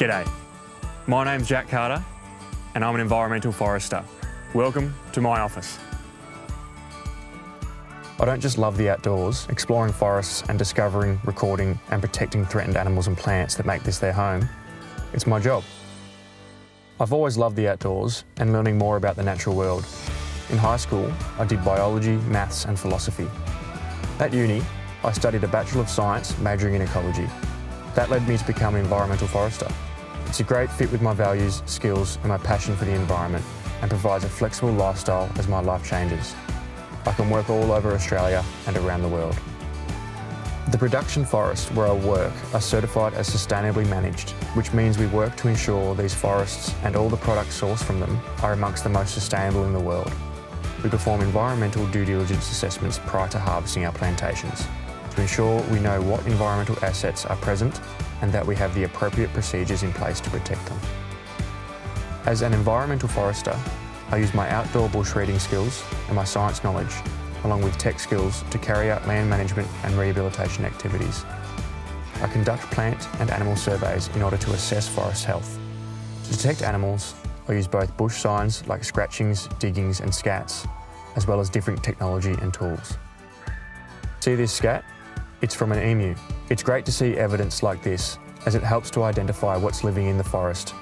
G'day, my name's Jack Carter and I'm an environmental forester. Welcome to my office. I don't just love the outdoors, exploring forests and discovering, recording and protecting threatened animals and plants that make this their home. It's my job. I've always loved the outdoors and learning more about the natural world. In high school, I did biology, maths and philosophy. At uni, I studied a Bachelor of Science majoring in ecology. That led me to become an environmental forester. It's a great fit with my values, skills and my passion for the environment and provides a flexible lifestyle as my life changes. I can work all over Australia and around the world. The production forests where I work are certified as sustainably managed, which means we work to ensure these forests and all the products sourced from them are amongst the most sustainable in the world. We perform environmental due diligence assessments prior to harvesting our plantations to ensure we know what environmental assets are present and that we have the appropriate procedures in place to protect them. As an environmental forester, I use my outdoor bush reading skills and my science knowledge, along with tech skills, to carry out land management and rehabilitation activities. I conduct plant and animal surveys in order to assess forest health. To detect animals, I use both bush signs like scratchings, diggings and scats, as well as different technology and tools. See this scat? It's from an emu. It's great to see evidence like this, as it helps to identify what's living in the forest.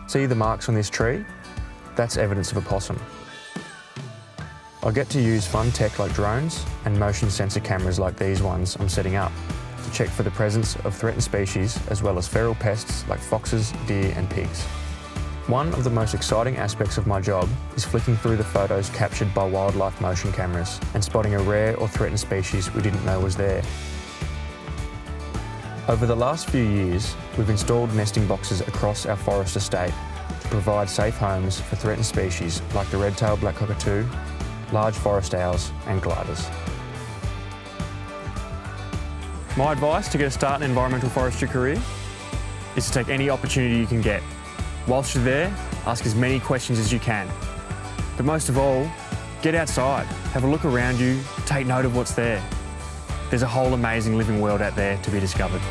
See the marks on this tree? That's evidence of a possum. I get to use fun tech like drones and motion sensor cameras like these ones I'm setting up to check for the presence of threatened species as well as feral pests like foxes, deer and pigs. One of the most exciting aspects of my job is flicking through the photos captured by wildlife motion cameras and spotting a rare or threatened species we didn't know was there. Over the last few years, we've installed nesting boxes across our forest estate to provide safe homes for threatened species like the red-tailed black cockatoo, large forest owls and gliders. My advice to get a start in an environmental forestry career is to take any opportunity you can get. Whilst you're there, ask as many questions as you can. But most of all, get outside, have a look around you, take note of what's there. There's a whole amazing living world out there to be discovered.